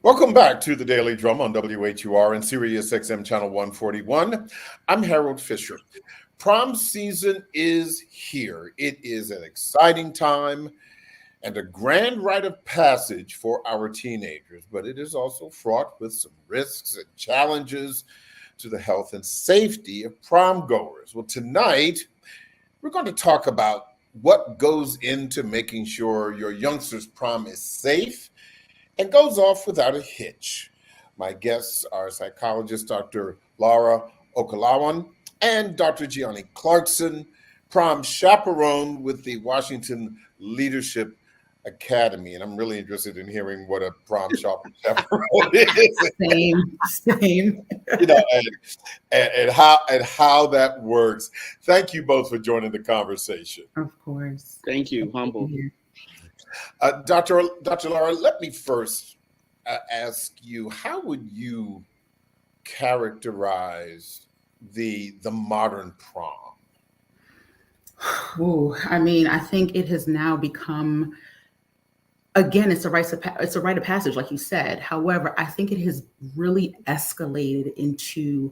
Welcome back to the Daily Drum on WHUR and Sirius XM Channel 141. I'm Harold Fisher. Prom season is here. It is an exciting time and a grand rite of passage for our teenagers, but it is also fraught with some risks and challenges to the health and safety of prom goers. Well, tonight, we're going to talk about what goes into making sure your youngster's prom is safe and goes off without a hitch. My guests are psychologist Dr. Laura Okalawan and Dr. Gianni Clarkson, prom chaperone with the Washington Leadership Academy. And I'm really interested in hearing what a prom chaperone is. Same. And how that works. Thank you both for joining the conversation. Of course. Thank you. Humble. Dr. Laura, let me first ask you, how would you characterize the modern prom? I think it has now become, again, it's a rite of passage, like you said. However, I think it has really escalated into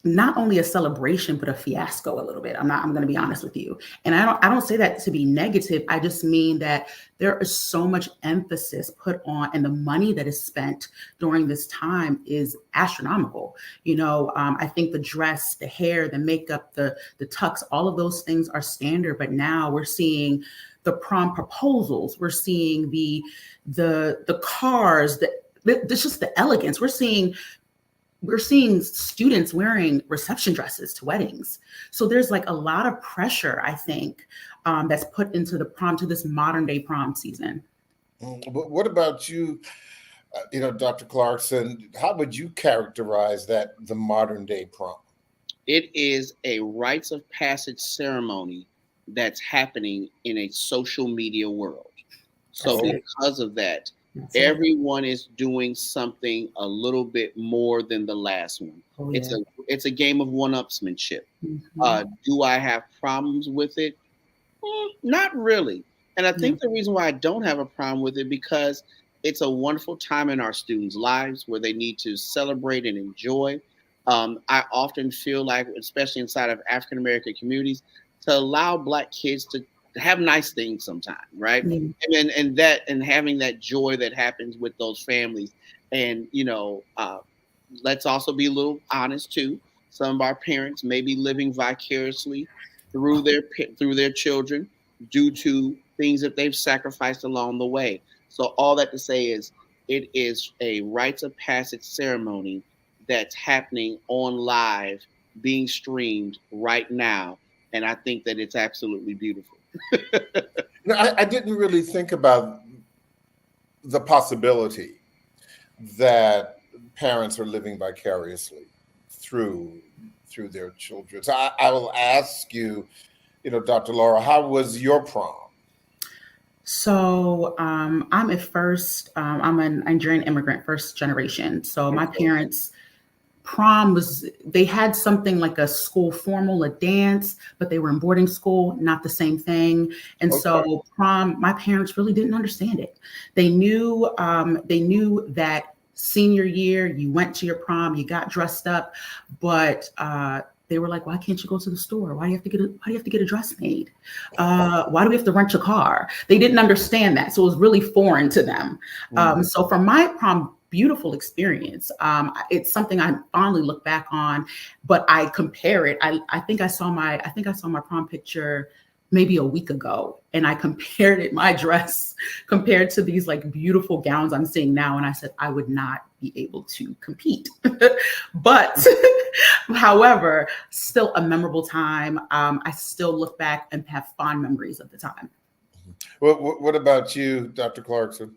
not only a celebration, but a fiasco a little bit. I'm going to be honest with you. And I don't say that to be negative. I just mean that there is so much emphasis put on, and the money that is spent during this time is astronomical. I think the dress, the hair, the makeup, the tux, all of those things are standard. But now we're seeing the prom proposals. We're seeing the cars, it's just the elegance. We're seeing students wearing reception dresses to weddings. So there's like a lot of pressure, I think, that's put into the prom, to this modern day prom season. But what about you, Dr. Clarkson? How would you characterize the modern day prom? It is a rites of passage ceremony that's happening in a social media world. So because of that, everyone is doing something a little bit more than the last one. It's a game of one-upsmanship. Mm-hmm. Do I have problems with it? Not really. And I think the reason why I don't have a problem with it, because it's a wonderful time in our students' lives where they need to celebrate and enjoy. I often feel like, especially inside of African-American communities, to allow Black kids to have nice things sometimes, right? Mm-hmm. And having that joy that happens with those families. And, let's also be a little honest too. Some of our parents may be living vicariously through their children due to things that they've sacrificed along the way. So all that to say is, it is a rites of passage ceremony that's happening on live, being streamed right now. And I think that it's absolutely beautiful. I didn't really think about the possibility that parents are living vicariously through their children. So I will ask you, Dr. Laura, how was your prom? So I'm a Nigerian immigrant, first generation. So my parents' prom they had something like a school formal, a dance, but they were in boarding school, not the same thing. And so prom, my parents really didn't understand it. They knew that senior year, you went to your prom, you got dressed up, but they were like, why can't you go to the store? Why do you have to get a dress made? Why do we have to rent your car? They didn't understand that. So it was really foreign to them. So for my prom, beautiful experience. It's something I fondly look back on, but I compare it. I think I saw my prom picture maybe a week ago, and I compared it, my dress compared to these like beautiful gowns I'm seeing now. And I said, I would not be able to compete, but however, still a memorable time. I still look back and have fond memories of the time. What about you, Dr. Clarkson?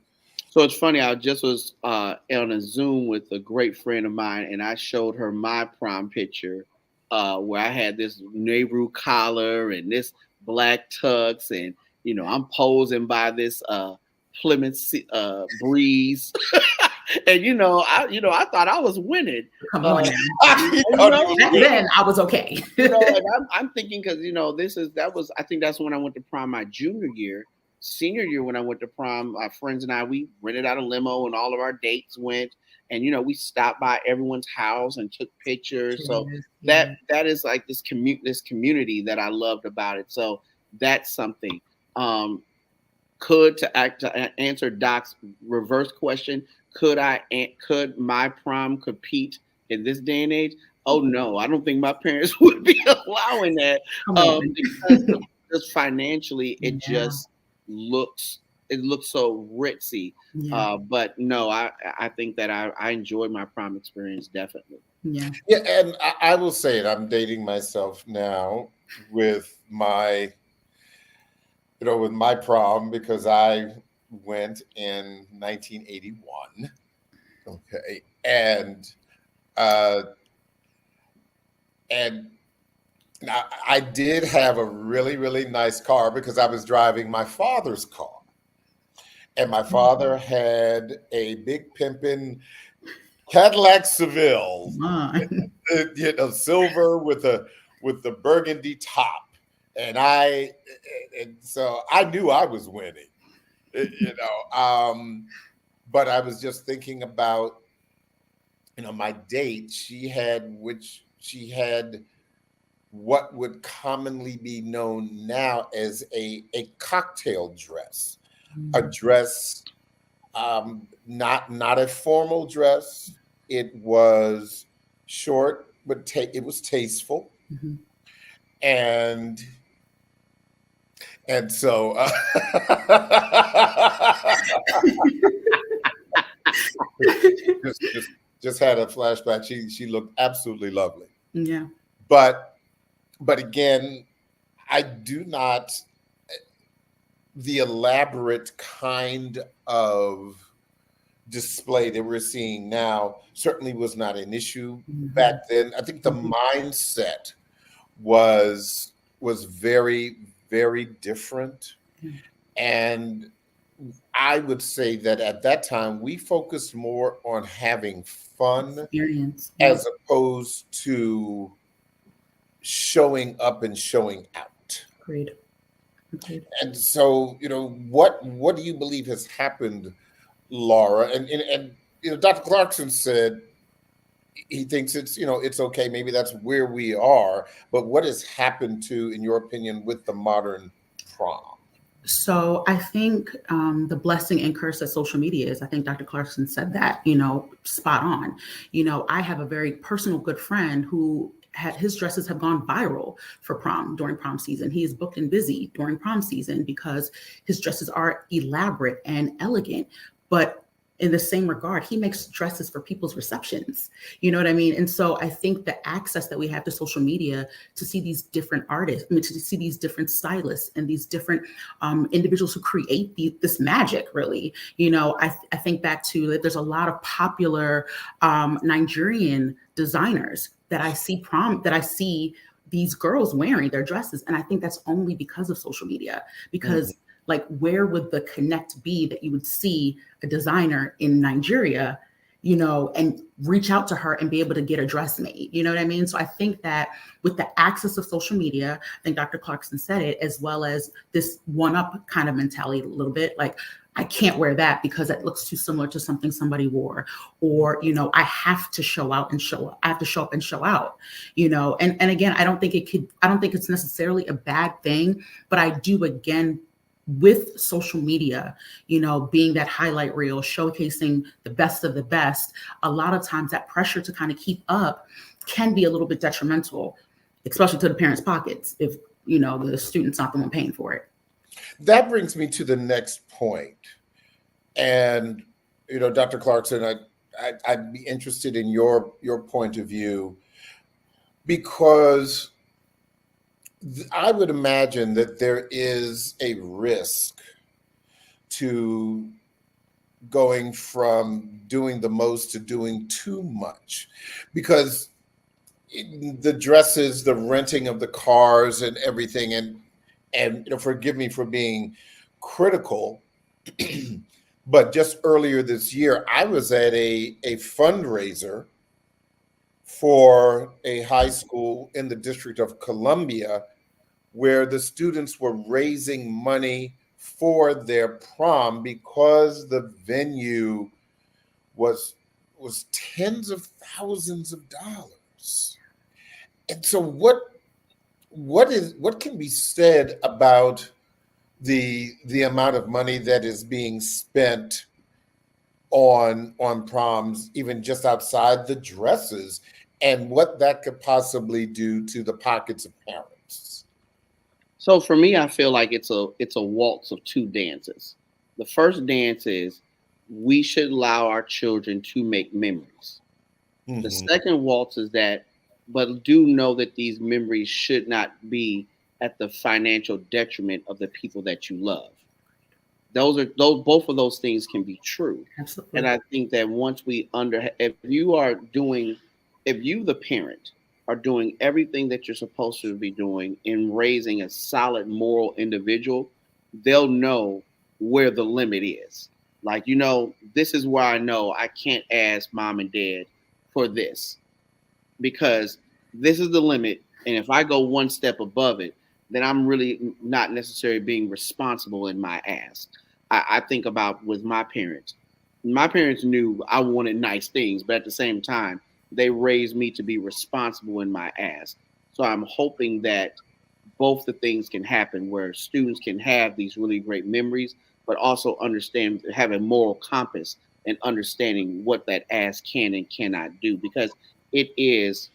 So it's funny, I just was on a Zoom with a great friend of mine, and I showed her my prom picture where I had this Nehru collar and this black tux, and I'm posing by this Plymouth Breeze. And I thought I was winning. Come on, then I was okay. And I'm thinking, because I think that's when I went to prom my junior year. senior year when I went to prom, our friends and I, we rented out a limo and all of our dates went. And we stopped by everyone's house and took pictures. So that is like this community that I loved about it. So that's something. To answer Doc's reverse question, could my prom compete in this day and age? Oh no, I don't think my parents would be allowing that, because financially it just looks so ritzy. But no, I think that I enjoyed my prom experience, definitely. Yeah, and I will say it. I'm dating myself now with my with my prom, because I went in 1981. Okay. And now I did have a really, really nice car because I was driving my father's car. And my father had a big pimpin' Cadillac Seville, silver with the burgundy top. And so I knew I was winning, but I was just thinking about, my date. She had what would commonly be known now as a cocktail dress, a dress, not a formal dress. It was short, but it was tasteful. Mm-hmm. And so just had a flashback. She looked absolutely lovely. Yeah. But again, I do not, the elaborate kind of display that we're seeing now certainly was not an issue back then. I think the mindset was very, very different. And I would say that at that time we focused more on having fun experience, as opposed to showing up and showing out. Agreed. And so, what do you believe has happened, Laura? And Dr. Clarkson said he thinks it's okay. Maybe that's where we are. But what has happened in your opinion, with the modern prom? So I think the blessing and curse that social media is, I think Dr. Clarkson said that, spot on. I have a very personal good friend who his dresses have gone viral for prom during prom season. He is booked and busy during prom season because his dresses are elaborate and elegant. But in the same regard, he makes dresses for people's receptions. You know what I mean? And so I think the access that we have to social media to see these different artists, to see these different stylists and these different individuals who create this magic, really, I think back to that there's a lot of popular Nigerian designers that I see these girls wearing their dresses. And I think that's only because of social media, because like, where would the connect be that you would see a designer in Nigeria, and reach out to her and be able to get a dress made? You know what I mean? So I think that with the access of social media, I think Dr. Clarkson said it, as well as this one-up kind of mentality a little bit, like, I can't wear that because it looks too similar to something somebody wore, or, I have to show out and show up. I have to show up and show out, and again, I don't think it's necessarily a bad thing, but I do, again, with social media, being that highlight reel, showcasing the best of the best, a lot of times that pressure to kind of keep up can be a little bit detrimental, especially to the parents' pockets, if, the student's not the one paying for it. That brings me to the next point. And, Dr. Clarkson, I'd be interested in your point of view, because I would imagine that there is a risk to going from doing the most to doing too much, because the dresses, the renting of the cars and everything, and forgive me for being critical, but just earlier this year, I was at a fundraiser for a high school in the District of Columbia, where the students were raising money for their prom because the venue was tens of thousands of dollars. And so what can be said about the amount of money that is being spent on proms, even just outside the dresses, and what that could possibly do to the pockets of parents? So for me, I feel like it's a waltz of two dances. The first dance is we should allow our children to make memories. The second waltz is that, but do know that these memories should not be at the financial detriment of the people that you love. Those both of those things can be true. Absolutely. And I think that once if you the parent are doing everything that you're supposed to be doing in raising a solid moral individual, they'll know where the limit is. Like, this is where I know I can't ask mom and dad for this because this is the limit. And if I go one step above it, then I'm really not necessarily being responsible in my ask. I think about with my parents. My parents knew I wanted nice things, but at the same time, they raised me to be responsible in my ask. So I'm hoping that both the things can happen where students can have these really great memories, but also have a moral compass and understanding what that ask can and cannot do, because it is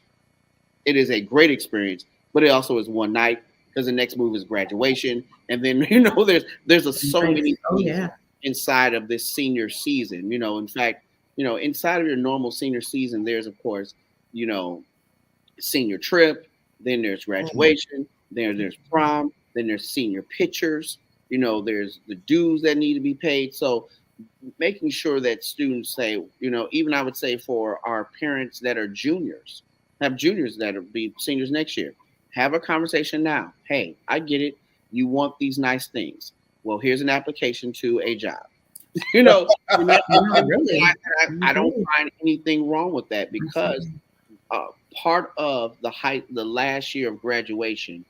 a great experience, but it also is one night because the next move is graduation. And then, there's so many things inside of this senior season. In fact, inside of your normal senior season, there's, of course, senior trip, then there's graduation, then there's prom, then there's senior pictures, there's the dues that need to be paid. So making sure that students say, even I would say for our parents that are juniors, have juniors that will be seniors next year, have a conversation now. Hey, I get it. You want these nice things. Well, here's an application to a job. I don't find anything wrong with that, because part of the last year of graduation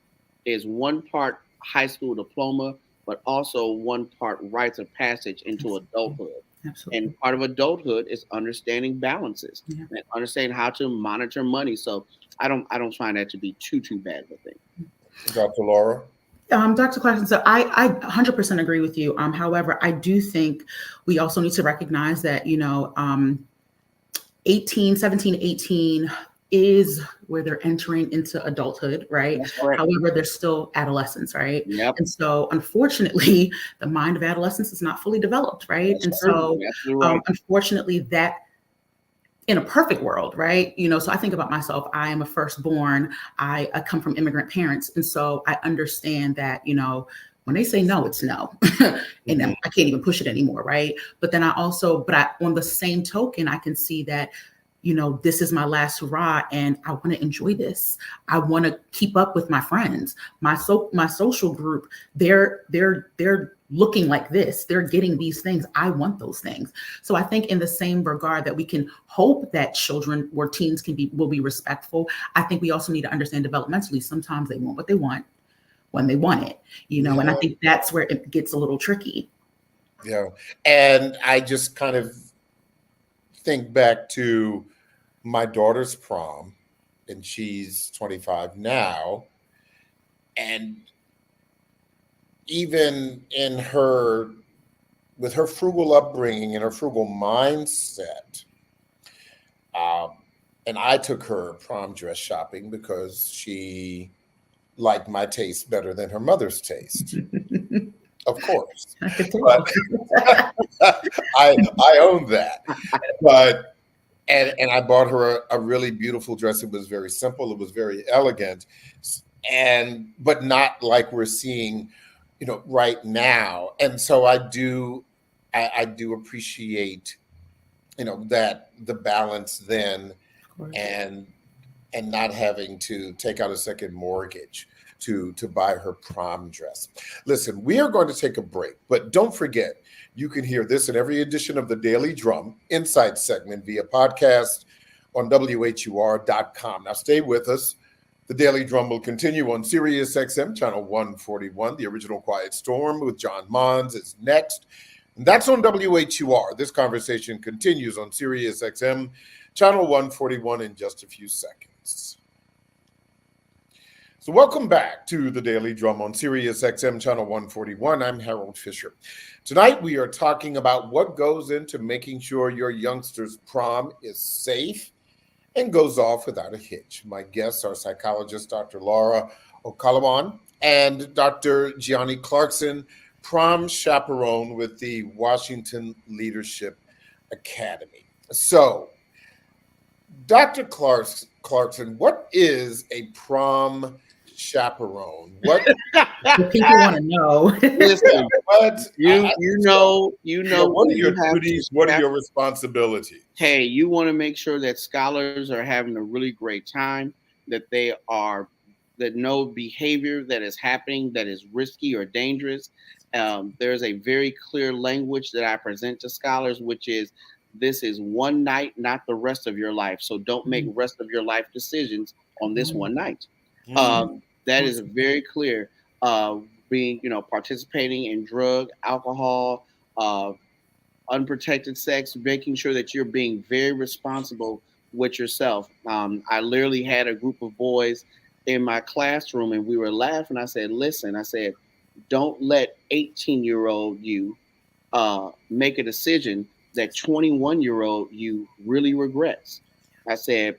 is one part high school diploma, but also one part rites of passage into adulthood. Absolutely. And part of adulthood is understanding balances and understanding how to monitor money. So I don't find that to be too bad of a thing. Dr. Laura? Dr. Clarkson, so I 100% agree with you. However, I do think we also need to recognize that, 17, 18 is where they're entering into adulthood, right? However, they're still adolescents, right? Yep. And so unfortunately, the mind of adolescence is not fully developed, right? That's true. So unfortunately, that in a perfect world, right? So I think about myself, I am a firstborn, I come from immigrant parents. And so I understand that, when they say no, it's no. And I can't even push it anymore, right? But then on the same token, I can see that, this is my last hurrah and I want to enjoy this. I want to keep up with my friends, my social group. They're looking like this. They're getting these things. I want those things. So I think in the same regard that we can hope that children or teens will be respectful, I think we also need to understand developmentally, sometimes they want what they want when they want it, and I think that's where it gets a little tricky. Yeah. And I just kind of think back to my daughter's prom, and she's 25 now. And even with her frugal upbringing and her frugal mindset, and I took her prom dress shopping because she liked my taste better than her mother's taste. Of course. But I own that. But and I bought her a really beautiful dress. It was very simple. It was very elegant, but not like we're seeing, right now. And so I do appreciate, that the balance then, and not having to take out a second mortgage to buy her prom dress. Listen, we are going to take a break, but don't forget, you can hear this in every edition of the Daily Drum Insight segment via podcast on WHUR.com. Now stay with us. The Daily Drum will continue on Sirius XM, channel 141. The Original Quiet Storm with John Mons is next. And that's on WHUR. This conversation continues on Sirius XM, channel 141 in just a few seconds. So welcome back to the Daily Drum on Sirius XM, channel 141. I'm Harold Fisher. Tonight we are talking about what goes into making sure your youngster's prom is safe and goes off without a hitch. My guests are psychologist Dr. Laura Okalawan and Dr. Gianni Clarkson, prom chaperone with the Washington Leadership Academy. So, Dr. Clarkson, what is a prom chaperone? What people want to know? Listen, what you know. What are your duties? What are your responsibilities? Hey, you want to make sure that scholars are having a really great time, that no behavior that is happening that is risky or dangerous. There's a very clear language that I present to scholars, which is this is one night, not the rest of your life. So don't make rest of your life decisions on this one night. That is very clear. Participating in drug, alcohol, unprotected sex, making sure that you're being very responsible with yourself. I literally had a group of boys in my classroom and we were laughing. I said, don't let 18-year-old you make a decision that 21-year-old you really regrets. I said,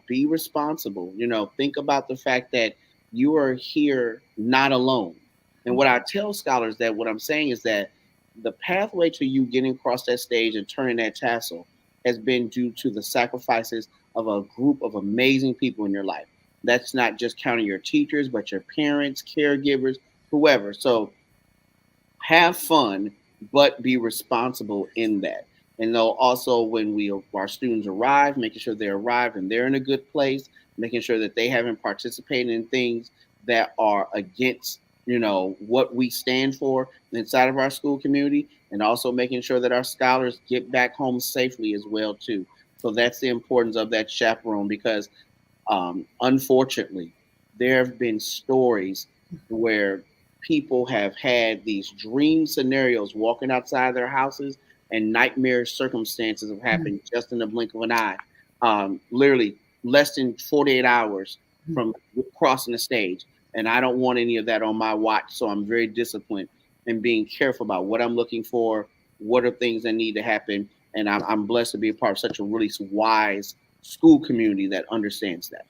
be responsible. Think about the fact that you are here not alone. And what I tell scholars that what I'm saying is that the pathway to you getting across that stage and turning that tassel has been due to the sacrifices of a group of amazing people in your life. That's not just counting your teachers, but your parents, caregivers, whoever. So have fun, but be responsible in that. And though also when our students arrive, making sure they arrive and they're in a good place, making sure that they haven't participated in things that are against, what we stand for inside of our school community, and also making sure that our scholars get back home safely as well too. So that's the importance of that chaperone, because unfortunately, there have been stories where people have had these dream scenarios walking outside their houses and nightmare circumstances have happened just in the blink of an eye. Literally less than 48 hours from crossing the stage. And I don't want any of that on my watch. So I'm very disciplined and being careful about what I'm looking for, what are things that need to happen. And I'm blessed to be a part of such a really wise school community that understands that.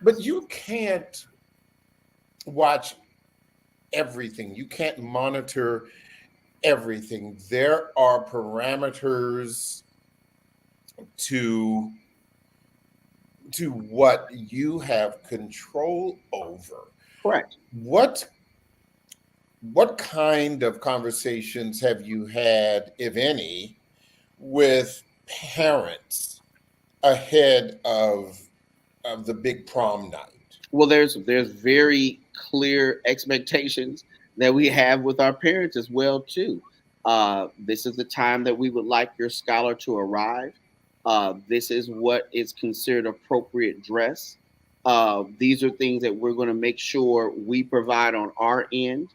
But you can't watch everything. You can't monitor everything. There are parameters to what you have control over. Correct. What kind of conversations have you had, if any, with parents ahead of the big prom night? Well, there's very clear expectations that we have with our parents as well too. This is the time that we would like your scholar to arrive. This is what is considered appropriate dress. These are things that we're going to make sure we provide on our end.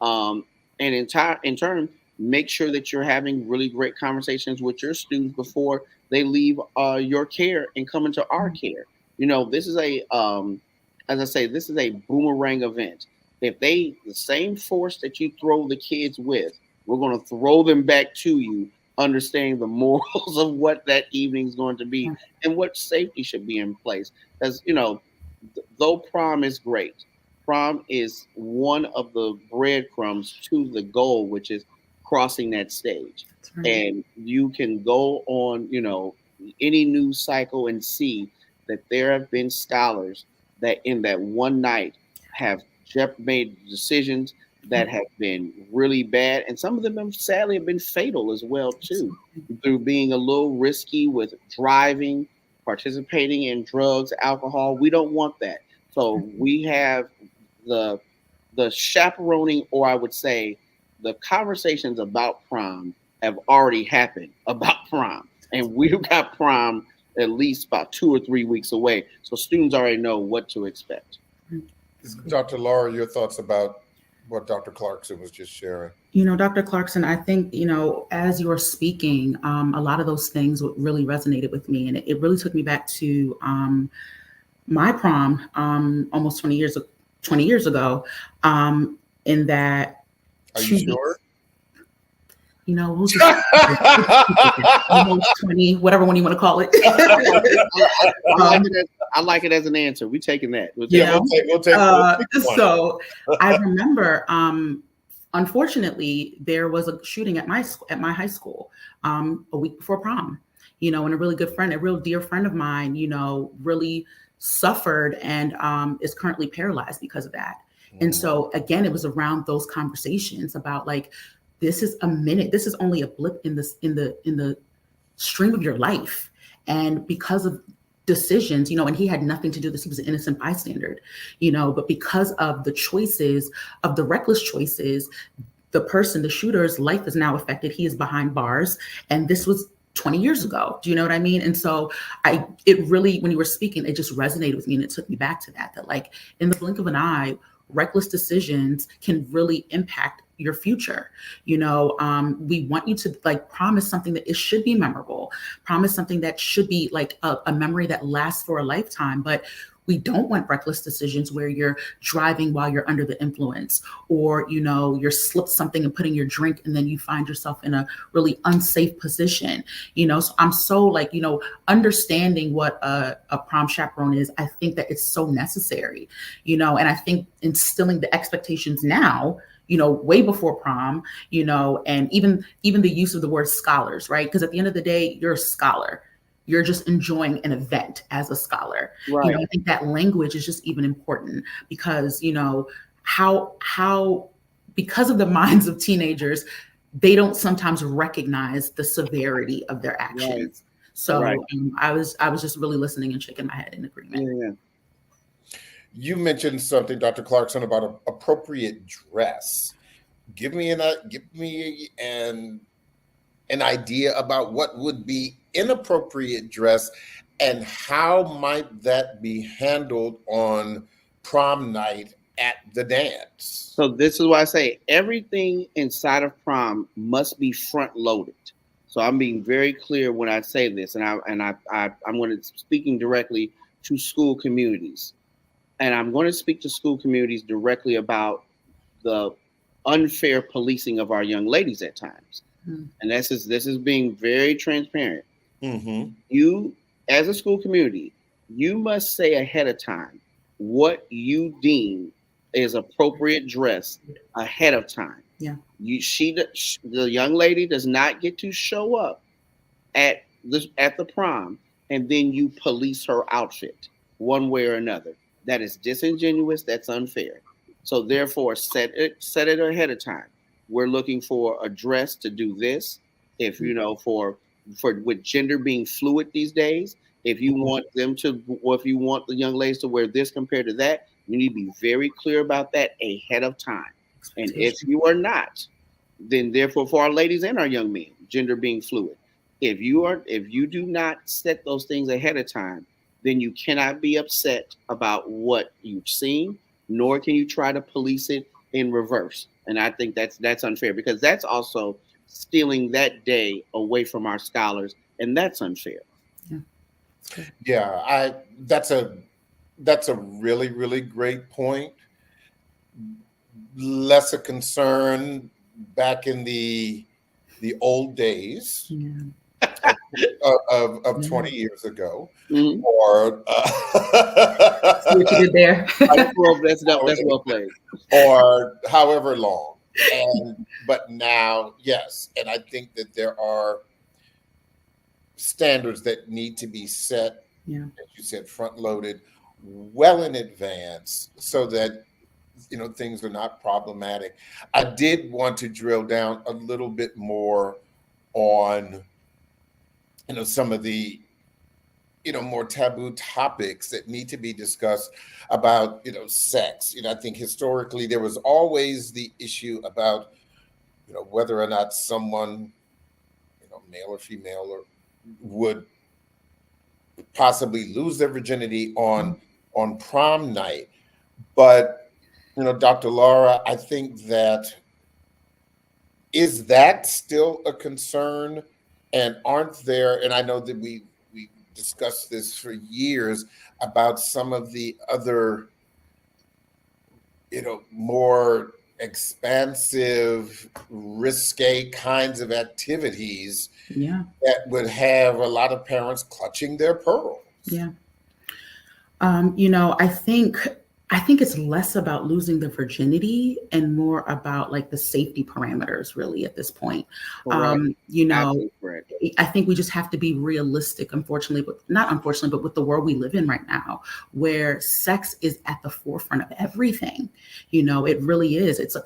And in turn, make sure that you're having really great conversations with your students before they leave your care and come into our care. This is this is a boomerang event. If the same force that you throw the kids with, we're going to throw them back to you, understanding the morals of what that evening is going to be and what safety should be in place. As though prom is great, prom is one of the breadcrumbs to the goal, which is crossing that stage. Right. And you can go on, any news cycle and see that there have been scholars that in that one night have made decisions that have been really bad. And some of them have sadly been fatal as well, too, through being a little risky with driving, participating in drugs, alcohol. We don't want that. So we have the chaperoning, or I would say the conversations about prom have already happened about prom. And we've got prom at least about 2 or 3 weeks away. So students already know what to expect. Dr. Laura, your thoughts about what Dr. Clarkson was just sharing? Dr. Clarkson, I think, as you were speaking, a lot of those things really resonated with me. And it really took me back to my prom almost 20 years ago, in that. Are you sure? We'll just almost 20, whatever one you want to call it. I like it as an answer. We're taking that. We'll take so I remember, unfortunately, there was a shooting at my high school a week before prom, and a really good friend, a real dear friend of mine, really suffered and is currently paralyzed because of that. And so again, it was around those conversations about like, this is a minute. This is only a blip in the stream of your life. And because of decisions, and he had nothing to do with this, he was an innocent bystander, but because of the choices, of the reckless choices, the shooter's life is now affected. He is behind bars. And this was 20 years ago. Do you know what I mean? And so it really, when you were speaking, it just resonated with me. And it took me back to that like in the blink of an eye, reckless decisions can really impact your future. We want you to like promise something that it should be memorable, promise something that should be like a memory that lasts for a lifetime. But we don't want reckless decisions where you're driving while you're under the influence, or, you're slipped something and putting your drink and then you find yourself in a really unsafe position. So I'm so like, understanding what a prom chaperone is. I think that it's so necessary, and I think instilling the expectations now, way before prom, and even the use of the word scholars, right? Because at the end of the day, you're a scholar. You're just enjoying an event as a scholar. Right. I think that language is just even important because, how because of the minds of teenagers, they don't sometimes recognize the severity of their actions. Right. So right. I was just really listening and shaking my head in agreement. Yeah. You mentioned something, Dr. Clarkson, about appropriate dress. Give me an idea about what would be inappropriate dress and how might that be handled on prom night at the dance. So this is why I say everything inside of prom must be front loaded. So I'm being very clear when I say this, and I'm going to speaking directly to school communities, and I'm going to speak to school communities directly about the unfair policing of our young ladies at times. And this is being very transparent. You, as a school community, you must say ahead of time what you deem is appropriate dress ahead of time. Yeah. The young lady does not get to show up at the prom and then you police her outfit one way or another. That is disingenuous. That's unfair. So therefore, set it ahead of time. We're looking for a dress to do this. If for with gender being fluid these days, if you want them to, or if you want the young ladies to wear this compared to that, you need to be very clear about that ahead of time. And if you are not, then therefore for our ladies and our young men, gender being fluid, if you do not set those things ahead of time, then you cannot be upset about what you've seen, nor can you try to police it in reverse. And I think that's unfair because that's also stealing that day away from our scholars, and that's unfair. Yeah, that's a really, really great point. Less a concern back in the old days of 20 years ago, or what you did there. That's well played. Or however long. But now, yes, and I think that there are standards that need to be set, as you said, front loaded, well in advance, so that things are not problematic. I did want to drill down a little bit more on some of the more taboo topics that need to be discussed about sex. I think historically there was always the issue about whether or not someone male or female would possibly lose their virginity on prom night. But, Dr. Laura, I think is that still a concern? And aren't there, and I know that we discussed this for years about some of the other, more expansive, risque kinds of activities Yeah. that would have a lot of parents clutching their pearls. Yeah. I think it's less about losing the virginity and more about like the safety parameters really at this point. Correct. Absolutely correct. I think we just have to be realistic, unfortunately, but not unfortunately, but with the world we live in right now, where sex is at the forefront of everything. It really is. It's it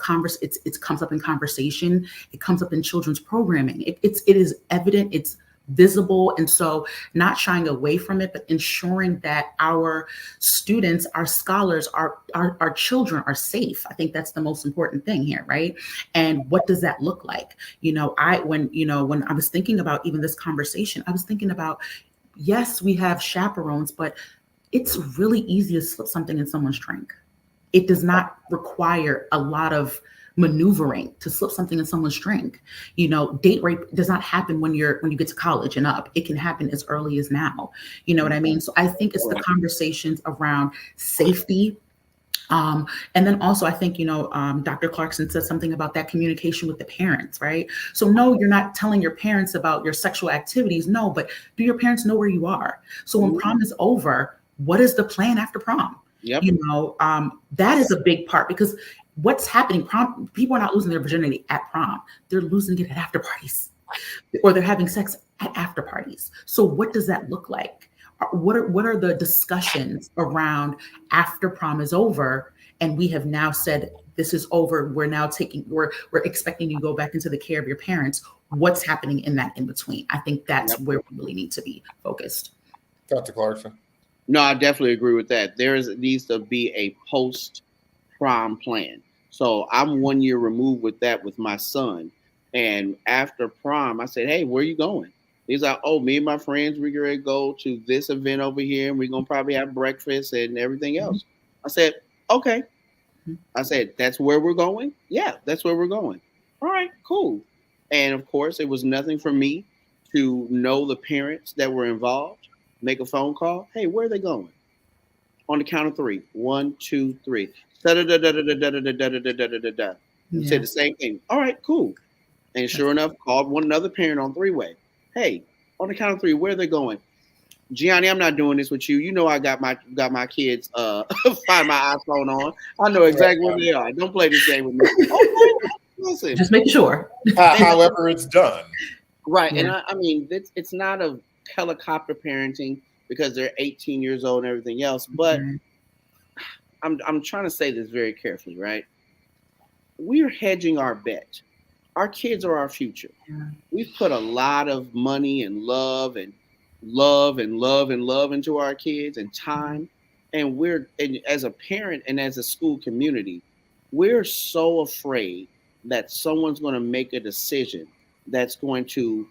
comes up in conversation. It comes up in children's programming. It is evident. It's visible. And so not shying away from it, but ensuring that our students, our scholars, our children are safe. I think that's the most important thing here, right? And what does that look like? When I was thinking about even this conversation, I was thinking about, yes, we have chaperones, but it's really easy to slip something in someone's drink. It does not require a lot of maneuvering to slip something in someone's drink. Date rape does not happen when you get to college and up. It can happen as early as now. You know what I mean? So I think it's the conversations around safety. And then also I think, Dr. Clarkson said something about that communication with the parents, right? So no, you're not telling your parents about your sexual activities. No, but do your parents know where you are? So when prom is over, what is the plan after prom? Yep. That is a big part, because what's happening, prom, people are not losing their virginity at prom. They're losing it at after parties, or they're having sex at after parties. So what does that look like? What are the discussions around after prom is over and we have now said this is over? We're expecting you to go back into the care of your parents. What's happening in that in between? I think that's where we really need to be focused. Dr. Clarkson. No, I definitely agree with that. Needs to be a post-prom plan. So I'm 1 year removed with that with my son. And after prom, I said, hey, where are you going? He's like, oh, me and my friends, we're going to go to this event over here, and we're going to probably have breakfast and everything else. I said, okay. I said, that's where we're going? Yeah, that's where we're going. All right, cool. And of course, it was nothing for me to know the parents that were involved, make a phone call. Hey, where are they going? On the count of three. 1, 2, 3. Said the same thing. All right, cool. And sure enough, called one another parent on three-way. Hey, on the count of three, where are they going? Gianni, I'm not doing this with you. You know I got my kids find my iPhone on. I know exactly where they are. Don't play this game with me. Okay, listen. Just making sure. However it's done. Right. Yeah. And I mean, it's not a helicopter parenting because they're 18 years old and everything else. But I'm trying to say this very carefully, right? We're hedging our bet. Our kids are our future. Yeah. We've put a lot of money and love into our kids and time. And as a parent and as a school community, we're so afraid that someone's going to make a decision that's going to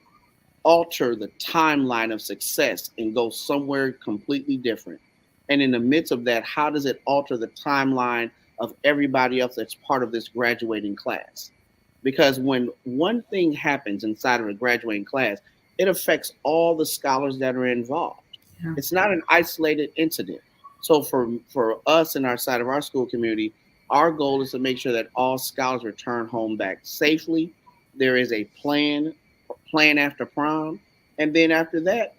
alter the timeline of success and go somewhere completely different. And in the midst of that, how does it alter the timeline of everybody else that's part of this graduating class? Because when one thing happens inside of a graduating class, it affects all the scholars that are involved. Yeah. It's not an isolated incident. So for us and our side of our school community, our goal is to make sure that all scholars return home back safely. There is a plan after prom. And then after that,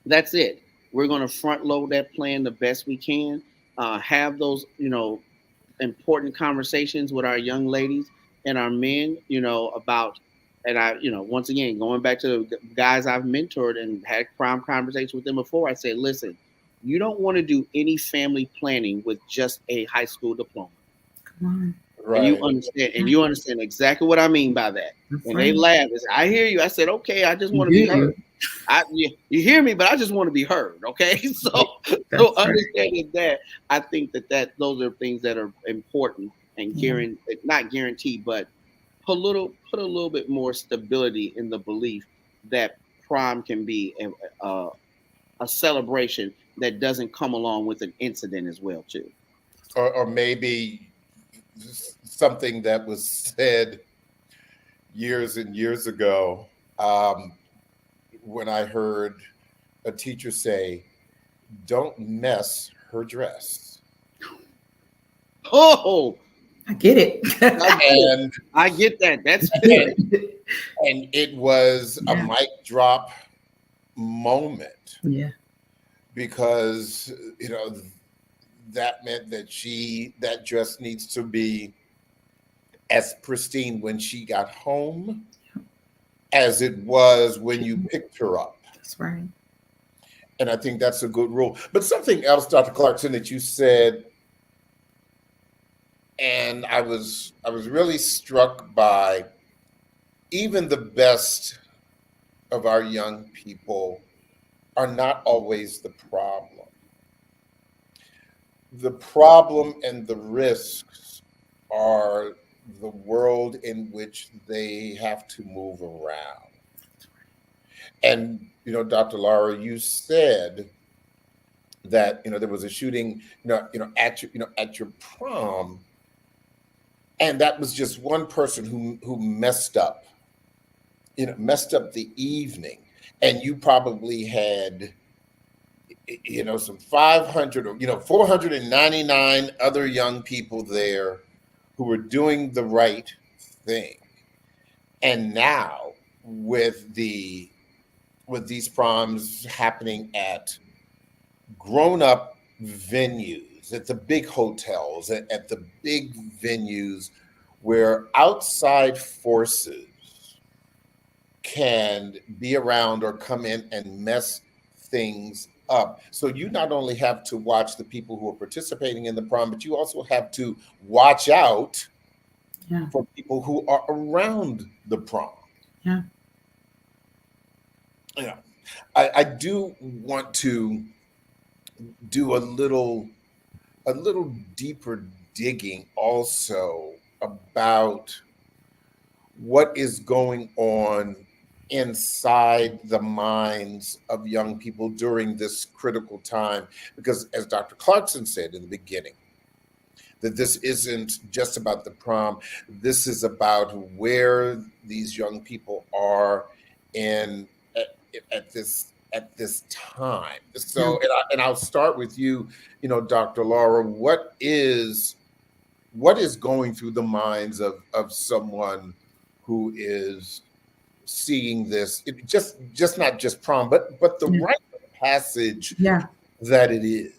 that's it. We're going to front load that plan the best we can, have those, important conversations with our young ladies and our men, about, and I, once again, going back to the guys I've mentored and had prom conversations with them before, I say, listen, you don't want to do any family planning with just a high school diploma. Come on. Right. And you understand exactly what I mean by that. That's and right. They laugh. They say, I hear you. I said, okay, I just want to be heard. You hear me, but I just want to be heard. Okay. So understanding that, I think that those are things that are important and not guaranteed, but put a little bit more stability in the belief that prom can be a celebration that doesn't come along with an incident as well, too. or maybe something that was said years and years ago, when I heard a teacher say, "Don't mess her dress." Oh, I get it. And I get that. That's and, and it was a Yeah. mic drop moment, Yeah. because that meant that that dress needs to be as pristine when she got home as it was when you picked her up. That's right. And I think that's a good rule. But something else, Dr. Clarkson, that you said, and I was really struck by, even the best of our young people are not always the problem. The problem and the risks are the world in which they have to move around. And Dr. Lara, you said that there was a shooting at your prom, and that was just one person who messed up the evening, and you probably had some 500 or 499 other young people there who were doing the right thing. And now with these proms happening at grown-up venues, at the big hotels, at the big venues, where outside forces can be around or come in and mess things up. So you not only have to watch the people who are participating in the prom, but you also have to watch out for people who are around the prom. Yeah. I do want to do a little deeper digging also about what is going on inside the minds of young people during this critical time, because as Dr. Clarkson said in the beginning, that this isn't just about the prom. This is about where these young people are at this time. So, and I'll start with you, Dr. Laura. What is going through the minds of someone who is seeing this, just not just prom, but the rite of passage that it is?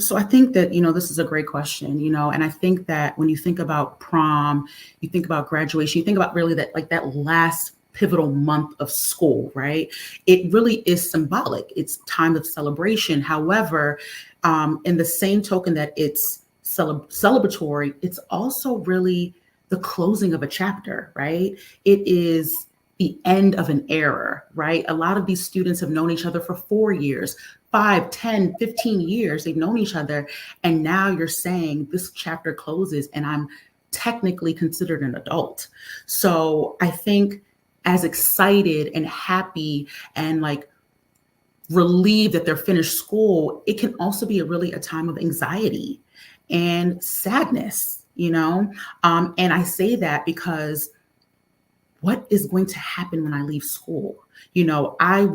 So I think that, this is a great question, and I think that when you think about prom, you think about graduation, you think about really that last pivotal month of school, right? It really is symbolic. It's time of celebration. However, in the same token that it's celebratory, it's also really the closing of a chapter, right? It is the end of an era, right? A lot of these students have known each other for 4 years, 5, 10, 15 years. They've known each other. And now you're saying this chapter closes and I'm technically considered an adult. So I think as excited and happy and relieved that they're finished school, it can also be really a time of anxiety and sadness, and I say that because what is going to happen when I leave school? I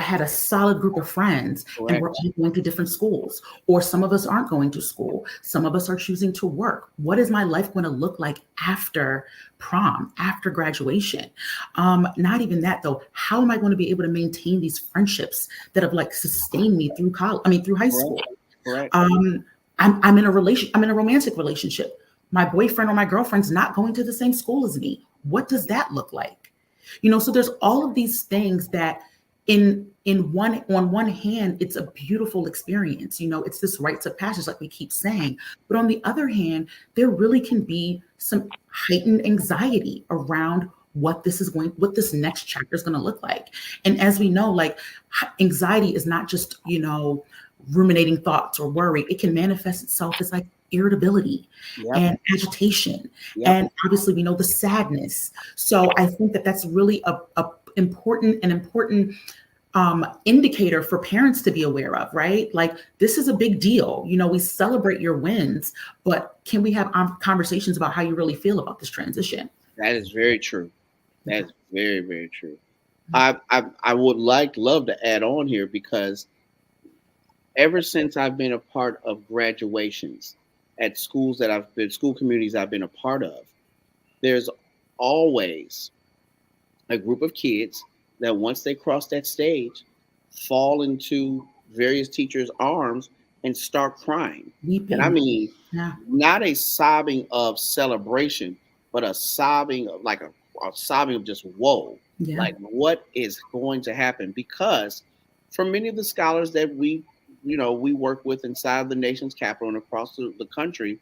had a solid group of friends. Correct. And we're all going to different schools, or some of us aren't going to school. Some of us are choosing to work. What is my life going to look like after prom, after graduation? Not even that though. How am I going to be able to maintain these friendships that have sustained me through through high school? Correct. I'm in a romantic relationship. My boyfriend or my girlfriend's not going to the same school as me. What does that look like? So there's all of these things that on one hand, it's a beautiful experience. It's this rites of passage, like we keep saying. But on the other hand, there really can be some heightened anxiety around what this next chapter is going to look like. And as we know, anxiety is not just, ruminating thoughts or worry. It can manifest itself as irritability and agitation. And obviously we know the sadness. So I think that that's really a important indicator for parents to be aware of, right? Like, this is a big deal. You know, we celebrate your wins, but can we have conversations about how you really feel about this transition? That is very true. That's very, very true. I would love to add on here, because ever since I've been a part of graduations at schools that school communities I've been a part of, there's always a group of kids that once they cross that stage, fall into various teachers' arms and start crying. Weeping. And I mean, Yeah. not a sobbing of celebration, but a sobbing of a sobbing of just whoa. Yeah. Like, what is going to happen? Because for many of the scholars that we work with inside the nation's capital and across the country,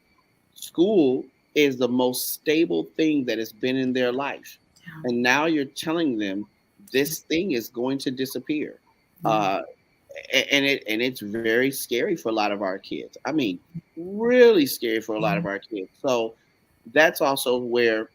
school is the most stable thing that has been in their life. Yeah. And now you're telling them this thing is going to disappear. Yeah. And it's very scary for a lot of our kids. I mean, really scary for a lot of our kids. So that's also where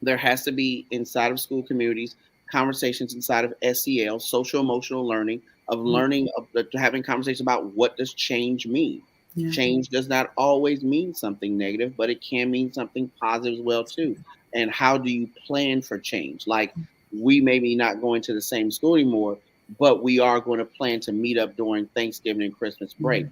there has to be, inside of school communities, conversations inside of SEL, social emotional learning, of learning, of having conversations about what does change mean. Yeah. Change does not always mean something negative, but it can mean something positive as well too. And how do you plan for change? Like, we may be not going to the same school anymore, but we are going to plan to meet up during Thanksgiving and Christmas break.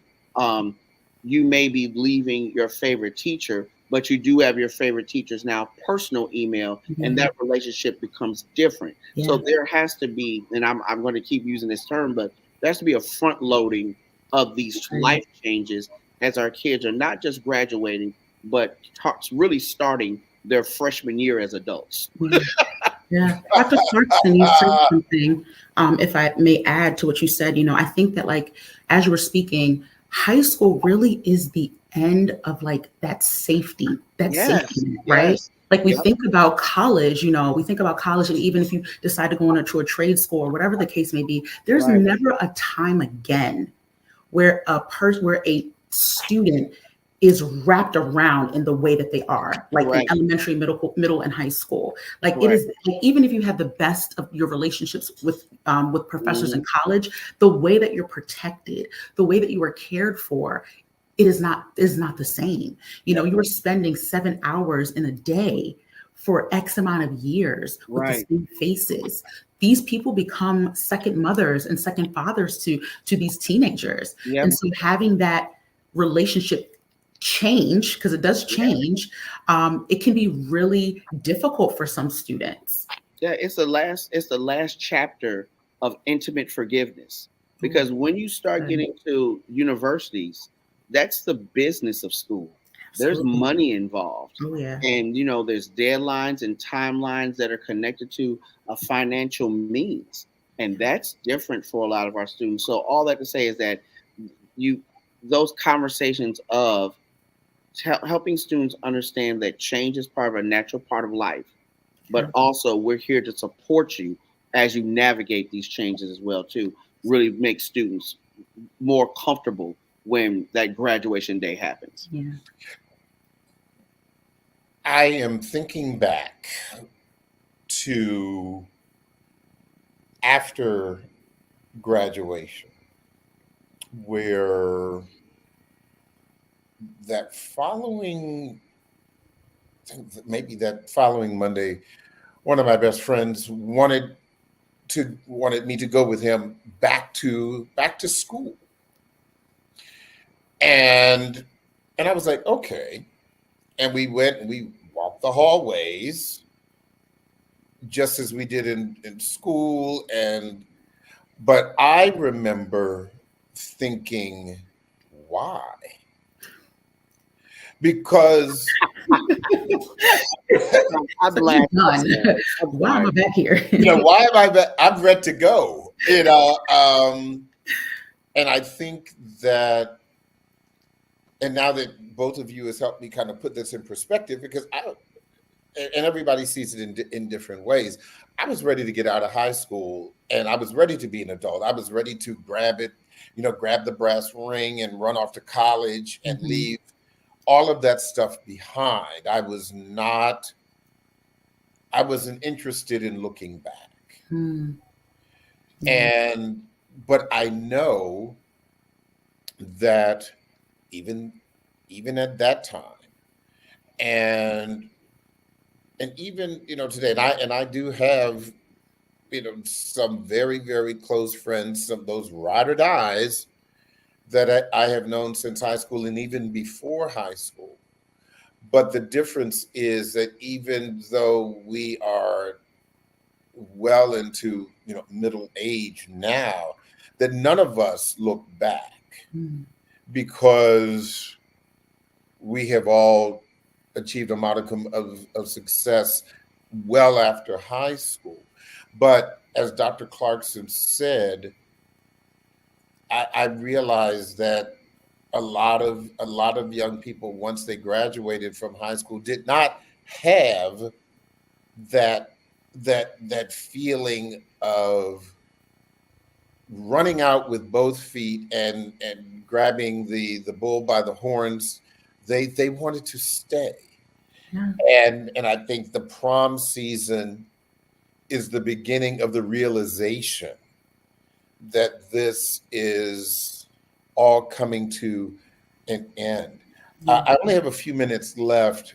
You may be leaving your favorite teacher, but you do have your favorite teacher's now personal email, and that relationship becomes different. Yeah. So there has to be, and I'm going to keep using this term, but there has to be a front loading of these life changes as our kids are not just graduating, but really starting their freshman year as adults. Yeah. Dr. Clarkson, you said something, if I may add to what you said. You know, I think that, like, as you were speaking, high school really is the end of, like, that safety, safety, right? Like, we think about college, you know, and even if you decide to go into a trade school or whatever the case may be, there's never a time again where a student is wrapped around in the way that they are, like in elementary, middle, and high school. Like, it is, like, even if you have the best of your relationships with professors in college, the way that you're protected, the way that you are cared for, is not the same. You know, you are spending 7 hours in a day for X amount of years with the same faces. These people become second mothers and second fathers to these teenagers. And so having that relationship change, because it does change, it can be really difficult for some students. Yeah, it's the last chapter of intimate forgiveness, because when you start getting to universities, that's the business of school. There's money involved. And, you know, there's deadlines and timelines that are connected to a financial means. And that's different for a lot of our students. So all that to say is that those conversations of helping students understand that change is part of a natural part of life, but also we're here to support you as you navigate these changes as well too, really make students more comfortable when that graduation day happens. Yeah. I am thinking back to after graduation, where that following Monday, one of my best friends wanted me to go with him back to school. And I was like, okay. And we went and we walked the hallways just as we did in school. But I remember thinking, why? Because I'm glad. Why am I back here? You know, why am I back? I'm ready to go. You know, and I think that, and now that both of you has helped me kind of put this in perspective, because and everybody sees it in different ways. I was ready to get out of high school, and I was ready to be an adult. I was ready to grab the brass ring and run off to college and leave all of that stuff behind. I wasn't interested in looking back. But I know that even at that time, and even today, and I do have some very, very close friends, some of those ride or dies that I have known since high school and even before high school. But the difference is that even though we are well into middle age now, that none of us look back because we have all achieved a modicum of success well after high school. But as Dr. Clarkson said, I realized that a lot of young people, once they graduated from high school, did not have that feeling of running out with both feet and grabbing the bull by the horns. They wanted to stay. Yeah. And I think the prom season is the beginning of the realization that this is all coming to an end. I only have a few minutes left,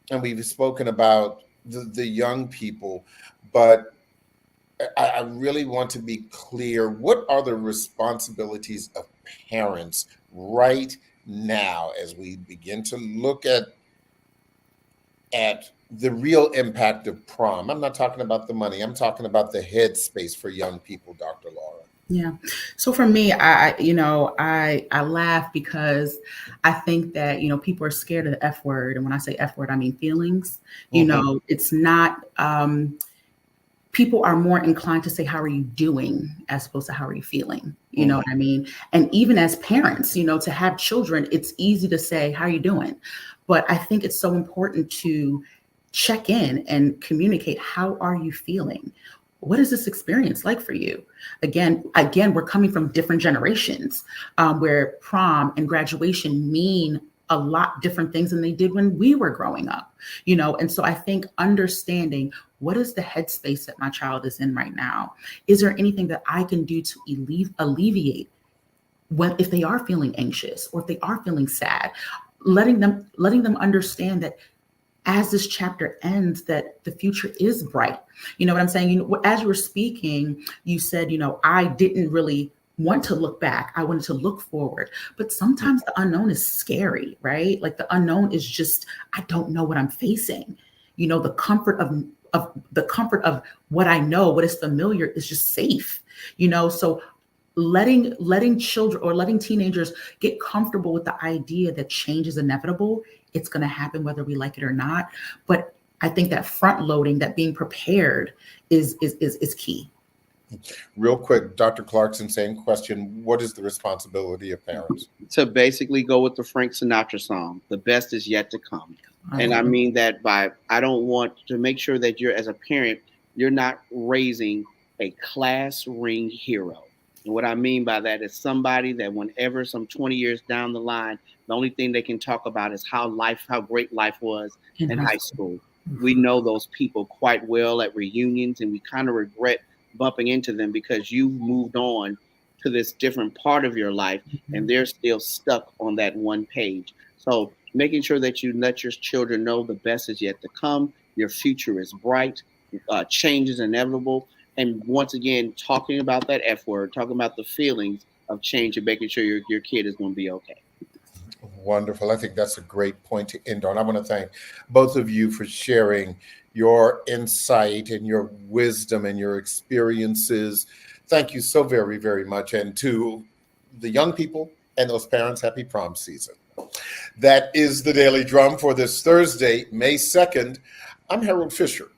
and we've spoken about the young people, but I really want to be clear. What are the responsibilities of parents right now as we begin to look at the real impact of prom? I'm not talking about the money. I'm talking about the headspace for young people, Dr. Laura. Yeah. So for me, I laugh because I think that, people are scared of the F word. And when I say F word, I mean feelings. It's not, people are more inclined to say, how are you doing? As opposed to how are you feeling? You know what I mean? And even as parents, to have children, it's easy to say, how are you doing? But I think it's so important to check in and communicate. How are you feeling? What is this experience like for you? Again, we're coming from different generations where prom and graduation mean a lot different things than they did when we were growing up, and so I think understanding what is the headspace that my child is in right now. Is there anything that I can do to alleviate if they are feeling anxious or if they are feeling sad, letting them understand that as this chapter ends, that the future is bright. You know what I'm saying? As you were speaking, you said, I didn't really want to look back. I wanted to look forward. But sometimes the unknown is scary, right? Like the unknown is just, I don't know what I'm facing. The comfort of what I know, what is familiar is just safe. So letting children or letting teenagers get comfortable with the idea that change is inevitable. It's going to happen whether we like it or not. But I think that front loading, that being prepared is key. Real quick, Dr. Clarkson, same question. What is the responsibility of parents? To basically go with the Frank Sinatra song, the best is yet to come. And I mean that I don't want to make sure that you're, as a parent, you're not raising a class ring hero. And what I mean by that is somebody that whenever some 20 years down the line, the only thing they can talk about is how great life was in high school. We know those people quite well at reunions, and we kind of regret bumping into them because you've moved on to this different part of your life and they're still stuck on that one page. So making sure that you let your children know the best is yet to come. Your future is bright. Change is inevitable. And once again, talking about that F word, talking about the feelings of change and making sure your kid is going to be okay. Wonderful. I think that's a great point to end on. I want to thank both of you for sharing your insight and your wisdom and your experiences. Thank you so very, very much. And to the young people and those parents, happy prom season. That is the Daily Drum for this Thursday, May 2nd. I'm Harold Fisher.